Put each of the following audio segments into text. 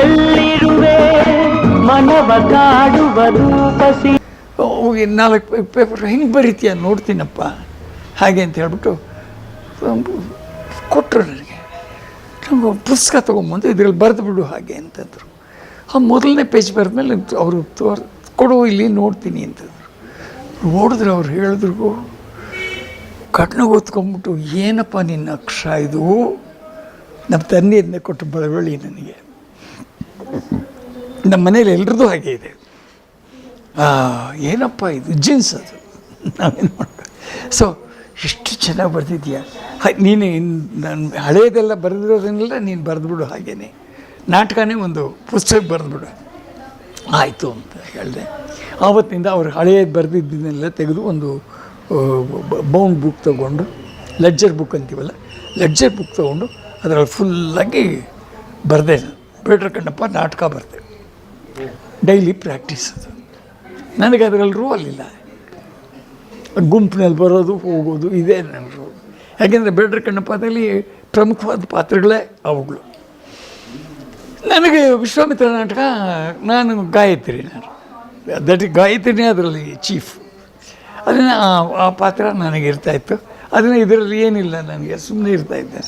ಎಲ್ಲಿರುವೆ ಮನವ ಕಾಡುವ ರೂಪಸಿ. 4 ಪೇಪರ್ ಹೆಂಗೆ ಬರೀತೀಯ ನೋಡ್ತೀನಪ್ಪ ಹಾಗೆ ಅಂತ ಹೇಳ್ಬಿಟ್ಟು ಕೊಟ್ಟರು ನನಗೆ. ನಂಗೆ ಪುಸ್ತಕ ತೊಗೊಂಬಂದು ಇದ್ರಲ್ಲಿ ಬರೆದು ಬಿಡು ಹಾಗೆ ಅಂತಂದರು. ಆ ಮೊದಲನೇ ಪೇಜ್ ಬರೆದ್ಮೇಲೆ ಅವರು ಕೊಡು ಇಲ್ಲಿ ನೋಡ್ತೀನಿ ಅಂತಂದರು. ನೋಡಿದ್ರೆ ಅವ್ರು ಹೇಳಿದ್ರು, ಕಟ್ನಾಗ ಓದ್ಕೊಂಬಿಟ್ಟು ಏನಪ್ಪ ನಿನ್ನ ಅಕ್ಷರ ಇದು, ನಮ್ಮ ತಂದೆಯಿಂದ ಕೊಟ್ಟು ಬಳವಳಿ ನನಗೆ. ನಮ್ಮ ಮನೇಲಿ ಎಲ್ರದ್ದು ಹಾಗೆ ಇದೆ. ಏನಪ್ಪ ಇದು ಜೀನ್ಸ್ ಅದು, ನಾವೇನು ಮಾಡ್ಬೇಕು. ಸೊ ಎಷ್ಟು ಚೆನ್ನಾಗಿ ಬರೆದಿದ್ಯಾ, ನೀನು ನಾನು ಹಳೆಯದೆಲ್ಲ ಬರೆದಿರೋದನ್ನೆಲ್ಲ ನೀನು ಬರೆದ್ಬಿಡು ಹಾಗೇನೆ, ನಾಟಕನೇ ಒಂದು ಪುಸ್ತಕ ಬರೆದ್ಬಿಡು. ಆಯಿತು ಅಂತ ಹೇಳಿದೆ. ಆವತ್ತಿನಿಂದ ಅವ್ರು ಹಳೆಯದು ಬರೆದಿದ್ದನ್ನೆಲ್ಲ ತೆಗೆದು ಒಂದು ಬೌಂಡ್ ಬುಕ್ ತೊಗೊಂಡು, ಲೆಡ್ಜರ್ ಬುಕ್ ಅಂತೀವಲ್ಲ, ಲೆಡ್ಜರ್ ಬುಕ್ ತೊಗೊಂಡು ಅದರಲ್ಲಿ ಫುಲ್ಲಾಗಿ ಬರೆದೆ. ಬೇಡ್ರ ಕಣ್ಣಪ್ಪ ನಾಟಕ ಬರೆದೆ. ಡೈಲಿ ಪ್ರಾಕ್ಟೀಸ್ ಅದು. ನನಗೆ ಅದರಲ್ಲಿ ರೂಲ್ ಇಲ್ಲ, ಗುಂಪಿನಲ್ಲಿ ಬರೋದು ಹೋಗೋದು ಇದೇ ನನ್ನ ರೂಲ್. ಯಾಕೆಂದರೆ ಬೇಡ್ರ ಕಣ್ಣಪ್ಪದಲ್ಲಿ ಪ್ರಮುಖವಾದ ಪಾತ್ರಗಳೇ ಅವುಗಳು. ನನಗೆ ವಿಶ್ವಾಮಿತ್ರ ನಾಟಕ, ನಾನು ಗಾಯತ್ರಿ, ಗಾಯತ್ರಿನೇ ಅದರಲ್ಲಿ ಚೀಫ್. ಅದನ್ನು ಆ ಪಾತ್ರ ನನಗೆ ಇರ್ತಾಯಿತ್ತು. ಅದನ್ನು ಇದರಲ್ಲಿ ಏನಿಲ್ಲ, ನನಗೆ ಸುಮ್ಮನೆ ಇರ್ತಾಯಿದ್ದೆ.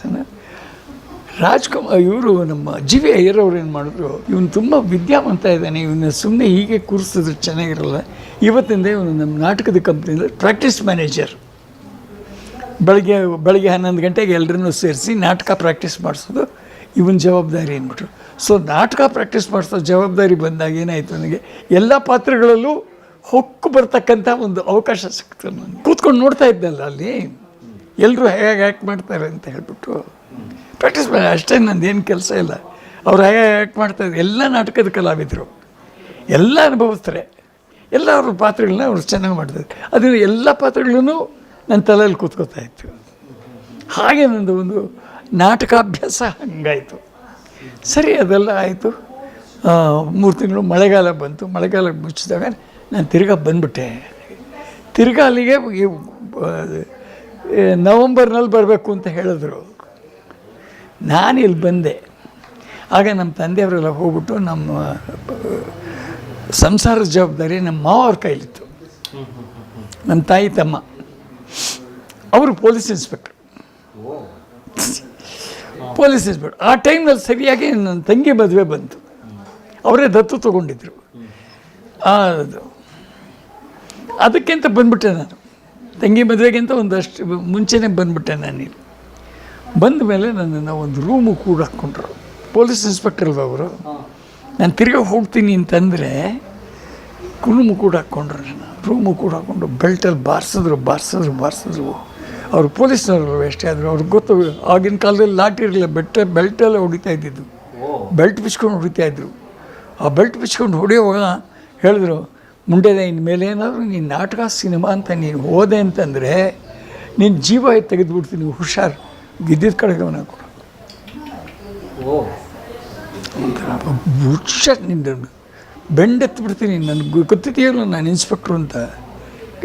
ಇವರು ನಮ್ಮ ಜಿ ವಿ ಅಯ್ಯರ್ ಅವ್ರು ಏನು ಮಾಡಿದ್ರು, ಇವನು ತುಂಬ ವಿದ್ಯಾವಂತ ಇದ್ದಾನೆ, ಇವನ್ನ ಸುಮ್ಮನೆ ಹೀಗೆ ಕೂರಿಸಿದ್ರು ಚೆನ್ನಾಗಿರಲ್ಲ. ಇವತ್ತಿಂದ ಇವನು ನಮ್ಮ ನಾಟಕದ ಕಂಪ್ನಿಯಿಂದ ಪ್ರಾಕ್ಟೀಸ್ ಮ್ಯಾನೇಜರ್. ಬೆಳಗ್ಗೆ 11 ಗಂಟೆಗೆ ಎಲ್ಲರನ್ನೂ ಸೇರಿಸಿ ನಾಟಕ ಪ್ರಾಕ್ಟೀಸ್ ಮಾಡಿಸೋದು ಇವನ ಜವಾಬ್ದಾರಿ ಅಂದ್ಬಿಟ್ರು. ಸೊ ನಾಟಕ ಪ್ರಾಕ್ಟೀಸ್ ಮಾಡಿಸೋ ಜವಾಬ್ದಾರಿ ಬಂದಾಗ ಏನಾಯಿತು, ನನಗೆ ಎಲ್ಲ ಪಾತ್ರಗಳಲ್ಲೂ ಹೊಕ್ಕು ಬರ್ತಕ್ಕಂಥ ಒಂದು ಅವಕಾಶ ಸಿಕ್ತು. ನಾನು ಕೂತ್ಕೊಂಡು ನೋಡ್ತಾ ಇದ್ದಲ್ಲ ಅಲ್ಲಿ ಎಲ್ಲರೂ ಹೇಗೆ ಆ್ಯಕ್ಟ್ ಮಾಡ್ತಾರೆ ಅಂತ ಹೇಳ್ಬಿಟ್ಟು ಪ್ರಾಕ್ಟೀಸ್ ಮಾಡಿ ಅಷ್ಟೇ. ನಂದೇನು ಕೆಲಸ ಇಲ್ಲ. ಅವ್ರು ಹೇಗೆ ಆ್ಯಕ್ಟ್ ಮಾಡ್ತಾಯಿದ್ರು, ಎಲ್ಲ ನಾಟಕದ ಕಲಾವಿದರು, ಎಲ್ಲ ಅನುಭವಿಸ್ತಾರೆ, ಎಲ್ಲ ಅವ್ರ ಪಾತ್ರಗಳನ್ನ ಅವ್ರು ಚೆನ್ನಾಗಿ ಮಾಡ್ತಾಯಿದ್ರು. ಅದನ್ನು ಎಲ್ಲ ಪಾತ್ರಗಳೂ ನನ್ನ ತಲೆಯಲ್ಲಿ ಕೂತ್ಕೋತಾ ಇತ್ತು. ಹಾಗೆ ನಂದು ಒಂದು ನಾಟಕಾಭ್ಯಾಸ ಹಂಗಾಯಿತು. ಸರಿ, ಅದೆಲ್ಲ ಆಯಿತು. 3 ತಿಂಗಳು ಮಳೆಗಾಲ ಬಂತು. ಮಳೆಗಾಲ ಮುಚ್ಚಿದಾಗ ನಾನು ತಿರ್ಗಾ ಬಂದುಬಿಟ್ಟೆ. ತಿರ್ಗಾ ಅಲ್ಲಿಗೆ ನವಂಬರ್ನಲ್ಲಿ ಬರಬೇಕು ಅಂತ ಹೇಳಿದ್ರು. ನಾನು ಇಲ್ಲಿ ಬಂದೆ. ಆಗ ನಮ್ಮ ತಂದೆಯವರೆಲ್ಲ ಹೋಗ್ಬಿಟ್ಟು ನಮ್ಮ ಸಂಸಾರದ ಜವಾಬ್ದಾರಿ ನಮ್ಮ ಮಾವವ್ರ ಕೈಲಿತ್ತು. ನಮ್ಮ ತಾಯಿ ತಮ್ಮ ಅವರು ಪೊಲೀಸ್ ಇನ್ಸ್ಪೆಕ್ಟರ್. ಆ ಟೈಮ್ನಲ್ಲಿ ಸರಿಯಾಗಿ ನನ್ನ ತಂಗಿ ಮದುವೆ ಬಂತು. ಅವರೇ ದತ್ತು ತೊಗೊಂಡಿದ್ರು. ಅದಕ್ಕಿಂತ ಬಂದುಬಿಟ್ಟೆ ನಾನು. ತಂಗಿ ಮದುವೆಗಿಂತ ಒಂದಷ್ಟು ಮುಂಚೆನೇ ಬಂದುಬಿಟ್ಟೆ ನಾನಿಲ್ಲಿ. ಬಂದ ಮೇಲೆ ನನ್ನನ್ನು ಒಂದು ರೂಮು ಕೂಡ ಹಾಕ್ಕೊಂಡ್ರು. ಪೊಲೀಸ್ ಇನ್ಸ್ಪೆಕ್ಟರ್ ಅಲ್ವ ಅವರು. ನಾನು ತಿರ್ಗಾ ಹೋಗ್ತೀನಿ ಅಂತಂದರೆ ರೂಮು ಕೂಡ ಹಾಕ್ಕೊಂಡ್ರು. ರೂಮು ಕೂಡ ಹಾಕ್ಕೊಂಡು ಬೆಲ್ಟಲ್ಲಿ ಬಾರಿಸಿದ್ರು. ಅವರು ಪೊಲೀಸ್ನವರು ಎಷ್ಟೇ ಆದರೂ ಅವ್ರಿಗೆ ಗೊತ್ತು. ಆಗಿನ ಕಾಲದಲ್ಲಿ ಲಾಟಿ ಇರಲಿಲ್ಲ, ಬೆಲ್ಟೆಲ್ಲ ಹೊಡಿತಾ ಇದ್ದಿದ್ದು. ಬೆಲ್ಟ್ ಬಿಚ್ಕೊಂಡು ಹೊಡಿತಾಯಿದ್ರು. ಆ ಬೆಲ್ಟ್ ಬಿಚ್ಕೊಂಡು ಹೊಡೆಯುವಾಗ ಹೇಳಿದ್ರು, ಮುಂಡೆದೆ ಇನ್ಮೇಲೆ ಏನಾದರೂ ನೀನು ನಾಟಕ ಸಿನಿಮಾ ಅಂತ ನೀನು ಹೋದೆ ಅಂತಂದರೆ ನೀನು ಜೀವ ತೆಗೆದುಬಿಡ್ತೀನಿ, ಹುಷಾರು, ಗಿದ್ದಿದ್ದ ಕಡೆಗೆ ಅವನ ಕೊಡು. ಹುಷಾರು, ನಿನ್ನ ಬೆಂಡೆತ್ಬಿಡ್ತೀನಿ, ನನಗೆ ಗೊತ್ತಿದೆಯಲ್ಲ ನಾನು ಇನ್ಸ್ಪೆಕ್ಟ್ರು ಅಂತ.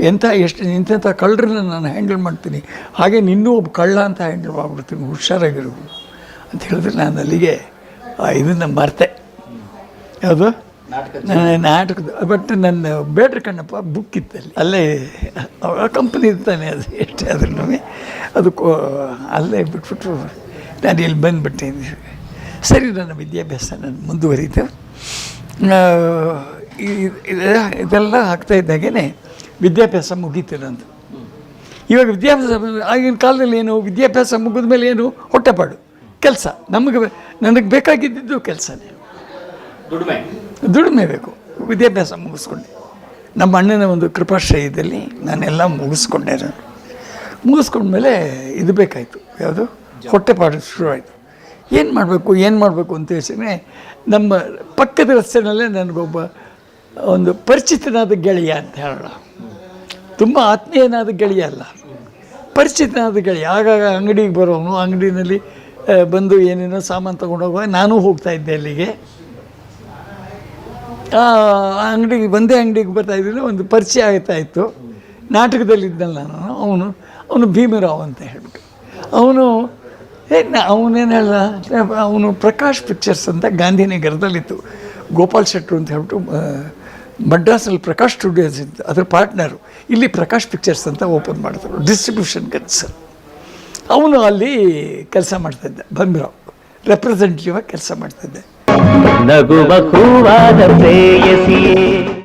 ಎಂತೆಂಥ ಕಳ್ಳರನ್ನ ನಾನು ಹ್ಯಾಂಡಲ್ ಮಾಡ್ತೀನಿ, ಹಾಗೆ ನಿನ್ನೂ ಒಬ್ಬ ಕಳ್ಳ ಅಂತ ಹ್ಯಾಂಡಲ್ ಮಾಡ್ಬಿಡ್ತೀನಿ, ಹುಷಾರಾಗಿರ್ಬೋದು ಅಂತ ಹೇಳಿದ್ರೆ ನಾನು ಅಲ್ಲಿಗೆ ಇದನ್ನು ಮರ್ತೆ. ಯಾವುದು ನಾಟಕದ. ಬಟ್ ನನ್ನ ಬೇಡ್ರ ಕಣ್ಣಪ್ಪ ಬುಕ್ ಇತ್ತಲ್ಲಿ, ಅಲ್ಲೇ ಕಂಪ್ನಿ ಇರ್ತಾನೆ, ಅದು ಎಷ್ಟೇ ಆದ್ರೂ ಅದು ಅಲ್ಲೇ ಬಿಟ್ಬಿಟ್ರು. ನಾನು ಇಲ್ಲಿ ಬಂದುಬಿಟ್ಟೆ. ಸರಿ, ನನ್ನ ವಿದ್ಯಾಭ್ಯಾಸ ನಾನು ಮುಂದುವರಿತು. ಇದೆಲ್ಲ ಆಗ್ತಾಯಿದ್ದಾಗೇ ವಿದ್ಯಾಭ್ಯಾಸ ಮುಗೀತು ನಂದು. ಇವಾಗ ವಿದ್ಯಾಭ್ಯಾಸ ಆಗಿನ ಕಾಲದಲ್ಲಿ ಏನು, ವಿದ್ಯಾಭ್ಯಾಸ ಮುಗಿದ ಮೇಲೆ ಏನು, ಹೊಟ್ಟೆಪಾಡು ಕೆಲಸ. ನನಗೆ ಬೇಕಾಗಿದ್ದು ಕೆಲಸನೇ, ದುಡಿಮೆ ಬೇಕು. ವಿದ್ಯಾಭ್ಯಾಸ ಮುಗಿಸ್ಕೊಂಡೆ. ನಮ್ಮ ಅಣ್ಣನ ಒಂದು ಕೃಪಾಶ್ರಯದಲ್ಲಿ ನಾನೆಲ್ಲ ಮುಗಿಸ್ಕೊಂಡೆ. ನಾನು ಮುಗಿಸ್ಕೊಂಡ್ಮೇಲೆ ಇದು ಬೇಕಾಯಿತು, ಯಾವುದು, ಹೊಟ್ಟೆಪಾಡು ಶುರುವಾಯಿತು. ಏನು ಮಾಡಬೇಕು ಅಂತ ಯೋಚನೆ. ನಮ್ಮ ಪಕ್ಕದ ರಸ್ತೆಯಲ್ಲೇ ನನಗೊಬ್ಬ ಒಂದು ಪರಿಚಿತನಾದ ಗೆಳೆಯ ಅಂತ ಹೇಳೋಣ, ತುಂಬ ಆತ್ಮೀಯನಾದ ಗೆಳೆಯ ಅಲ್ಲ, ಪರಿಚಿತನಾದ ಗೆಳೆಯ. ಆಗಾಗ ಅಂಗಡಿಗೆ ಬರೋನು, ಅಂಗಡಿನಲ್ಲಿ ಬಂದು ಏನೇನೋ ಸಾಮಾನು ತೊಗೊಂಡೋಗುವಾಗ ನಾನು ಹೋಗ್ತಾಯಿದ್ದೆ ಅಲ್ಲಿಗೆ. ಅಂಗಡಿಗೆ ಒಂದೇ ಅಂಗಡಿಗೆ ಬರ್ತಾಯಿದ್ದೀನಿ. ಒಂದು ಪರಿಚಯ ಆಗ್ತಾಯಿತ್ತು. ನಾಟಕದಲ್ಲಿದ್ದಲ್ಲ ನಾನು. ಅವನು ಭೀಮರಾವ್ ಅಂತ ಹೇಳ್ಬಿಟ್ಟು, ಅವನು ಅವನೇನು ಹೇಳ, ಅವನು ಪ್ರಕಾಶ್ ಪಿಕ್ಚರ್ಸ್ ಅಂತ ಗಾಂಧಿನಗರದಲ್ಲಿತ್ತು. ಗೋಪಾಲ್ ಶೆಟ್ರು ಅಂತ ಹೇಳ್ಬಿಟ್ಟು ಮಡ್ರಾಸಲ್ಲಿ ಪ್ರಕಾಶ್ ಸ್ಟುಡಿಯೋಸ್ ಇತ್ತು, ಅದ್ರ ಪಾರ್ಟ್ನರು. ಇಲ್ಲಿ ಪ್ರಕಾಶ್ ಪಿಕ್ಚರ್ಸ್ ಅಂತ ಓಪನ್ ಮಾಡಿದ್ರು, ಡಿಸ್ಟ್ರಿಬ್ಯೂಷನ್ ಕೆಲಸ. ಅವನು ಅಲ್ಲಿ ಕೆಲಸ ಮಾಡ್ತಾಯಿದ್ದೆ, ಭೀಮರಾವ್ ರೆಪ್ರೆಸೆಂಟೇಟಿವ್ ಆಗಿ ಕೆಲಸ ಮಾಡ್ತಾಯಿದ್ದೆ. ನಗುವ ಕೂವಾದ ಪ್ರೇಯಸಿಯೇ